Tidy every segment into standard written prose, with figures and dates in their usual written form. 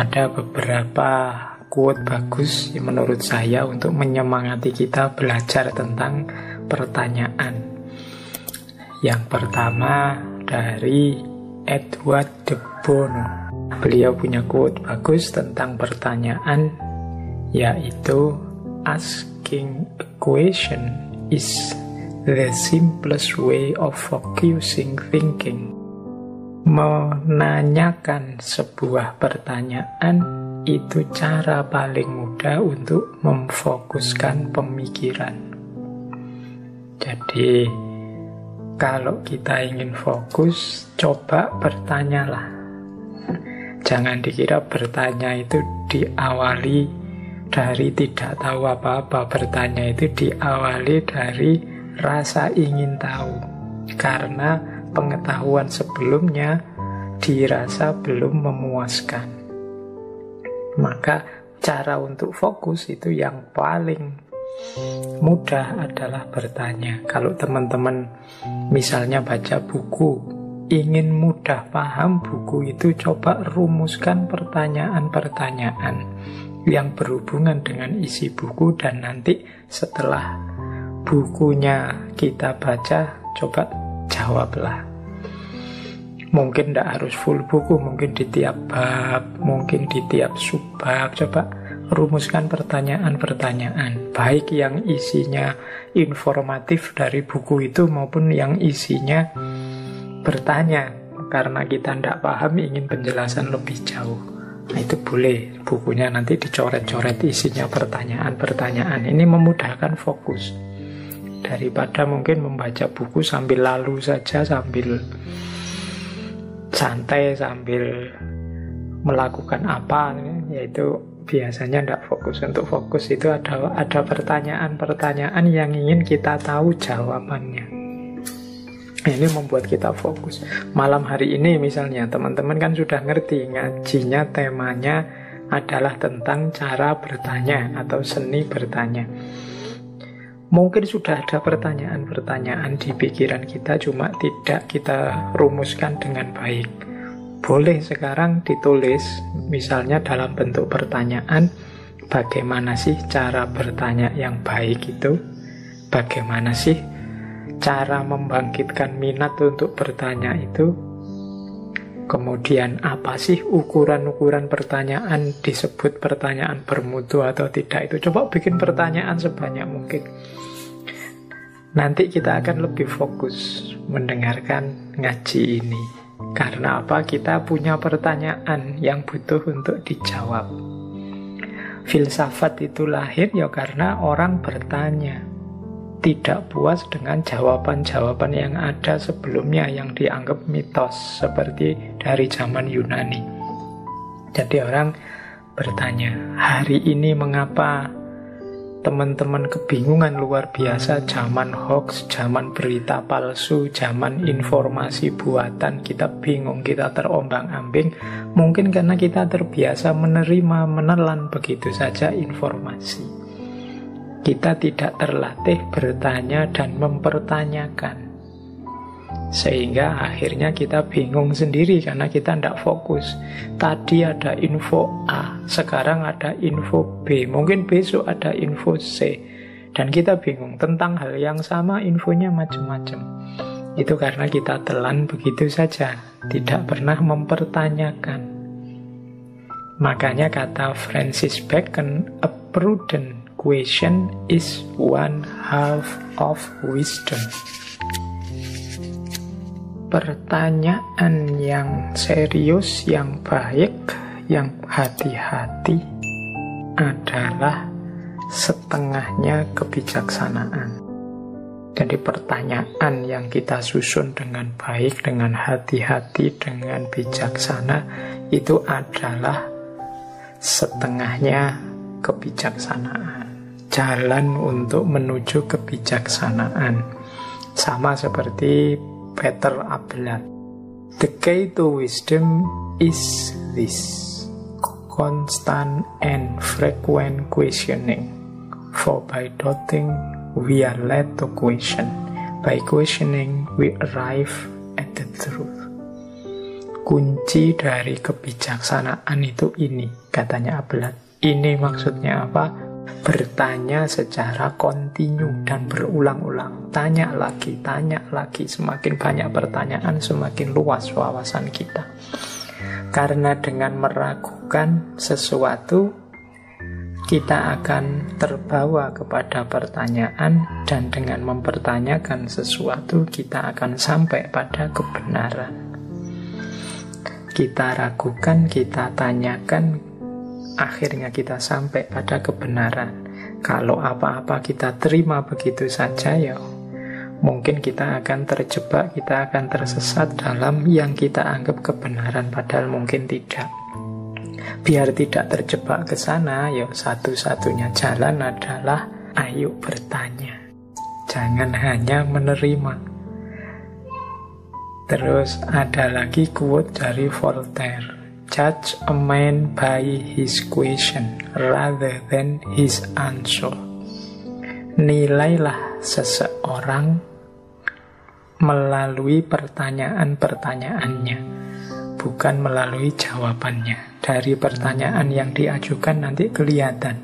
Ada beberapa quote bagus menurut saya untuk menyemangati kita belajar tentang pertanyaan. Yang pertama dari Edward de Bono. Beliau punya quote bagus tentang pertanyaan, yaitu asking a question is the simplest way of focusing thinking. Menanyakan sebuah pertanyaan itu cara paling mudah untuk memfokuskan pemikiran. Jadi, kalau kita ingin fokus, coba bertanyalah. Jangan dikira bertanya itu diawali dari tidak tahu apa-apa. Bertanya itu diawali dari rasa ingin tahu. Karena pengetahuan sebelumnya dirasa belum memuaskan. Maka cara untuk fokus itu yang paling mudah adalah bertanya. Kalau teman-teman misalnya baca buku, ingin mudah paham buku itu, coba rumuskan pertanyaan-pertanyaan yang berhubungan dengan isi buku, dan nanti setelah bukunya kita baca, coba jawablah. Mungkin tidak harus full buku, mungkin di tiap bab, mungkin di tiap subbab. Coba rumuskan pertanyaan-pertanyaan, baik yang isinya informatif dari buku itu maupun yang isinya bertanya karena kita tidak paham, ingin penjelasan lebih jauh. Nah, itu boleh bukunya nanti dicoret-coret isinya pertanyaan-pertanyaan. Ini memudahkan fokus daripada mungkin membaca buku sambil lalu saja, sambil santai, sambil melakukan apa, yaitu biasanya tidak fokus. Untuk fokus itu ada pertanyaan-pertanyaan yang ingin kita tahu jawabannya. Ini membuat kita fokus. Malam hari ini misalnya, teman-teman kan sudah ngerti ngajinya temanya adalah tentang cara bertanya atau seni bertanya. Mungkin sudah ada pertanyaan-pertanyaan di pikiran kita, cuma tidak kita rumuskan dengan baik. Boleh sekarang ditulis, misalnya dalam bentuk pertanyaan, bagaimana sih cara bertanya yang baik itu? Bagaimana sih cara membangkitkan minat untuk bertanya itu? Kemudian apa sih ukuran-ukuran pertanyaan, disebut pertanyaan bermutu atau tidak itu? Coba bikin pertanyaan sebanyak mungkin. Nanti kita akan lebih fokus mendengarkan ngaji ini. Karena apa? Kita punya pertanyaan yang butuh untuk dijawab. Filsafat itu lahir ya karena orang bertanya, tidak puas dengan jawaban-jawaban yang ada sebelumnya yang dianggap mitos, seperti dari zaman Yunani. Jadi orang bertanya, hari ini mengapa teman-teman kebingungan luar biasa, zaman hoax, zaman berita palsu, zaman informasi buatan, kita bingung, kita terombang-ambing. Mungkin karena kita terbiasa menerima, menelan begitu saja informasi. Kita tidak terlatih bertanya dan mempertanyakan. Sehingga akhirnya kita bingung sendiri karena kita tidak fokus. Tadi ada info A, sekarang ada info B, mungkin besok ada info C, dan kita bingung tentang hal yang sama, infonya macam-macam. Itu karena kita telan begitu saja, tidak pernah mempertanyakan. Makanya kata Francis Bacon, a prudent question is one half of wisdom. Pertanyaan yang serius, yang baik, yang hati-hati adalah setengahnya kebijaksanaan. Jadi pertanyaan yang kita susun dengan baik, dengan hati-hati, dengan bijaksana, itu adalah setengahnya kebijaksanaan. Jalan untuk menuju kebijaksanaan. Sama seperti Peter Abelard. The key to wisdom is this: constant and frequent questioning. For by doubting we are led to question. By questioning we arrive at the truth. kunci dari kebijaksanaan itu ini, katanya Abelard. Ini maksudnya apa? Bertanya secara kontinu dan berulang-ulang. Tanya lagi, tanya lagi. Semakin banyak pertanyaan, semakin luas wawasan kita. Karena dengan meragukan sesuatu, kita akan terbawa kepada pertanyaan, dan dengan mempertanyakan sesuatu, kita akan sampai pada kebenaran. Kita ragukan, kita tanyakan, akhirnya kita sampai pada kebenaran. Kalau apa-apa kita terima begitu saja, ya mungkin kita akan terjebak, kita akan tersesat dalam yang kita anggap kebenaran, padahal mungkin tidak. Biar tidak terjebak ke sana, ya satu-satunya jalan adalah ayo bertanya. Jangan hanya menerima. Terus ada lagi quote dari Voltaire. Judge a man by his question rather than his answer. Nilailah seseorang melalui pertanyaan-pertanyaannya, bukan melalui jawabannya. Dari pertanyaan yang diajukan nanti kelihatan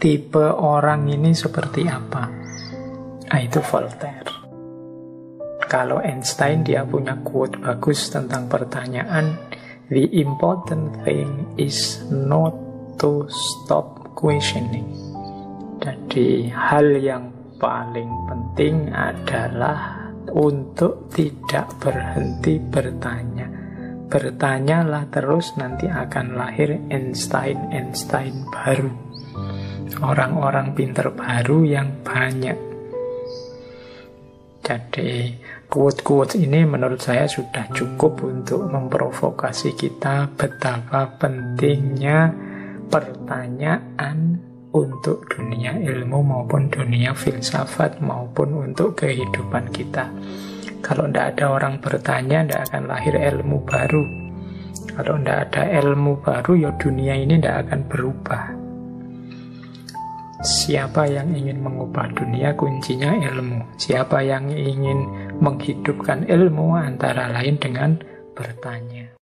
tipe orang ini seperti apa. Itu Voltaire. Kalau Einstein, dia punya quote bagus tentang pertanyaan. The important thing is not to stop questioning. Jadi hal yang paling penting adalah untuk tidak berhenti bertanya. Bertanyalah terus, nanti akan lahir Einstein baru. Orang-orang pintar baru yang banyak. Jadi quote-quote ini menurut saya sudah cukup untuk memprovokasi kita betapa pentingnya pertanyaan untuk dunia ilmu maupun dunia filsafat maupun untuk kehidupan kita. Kalau tidak ada orang bertanya, tidak akan lahir ilmu baru. Kalau tidak ada ilmu baru, ya dunia ini tidak akan berubah. Siapa yang ingin mengubah dunia, kuncinya ilmu. Siapa yang ingin menghidupkan ilmu, antara lain dengan bertanya.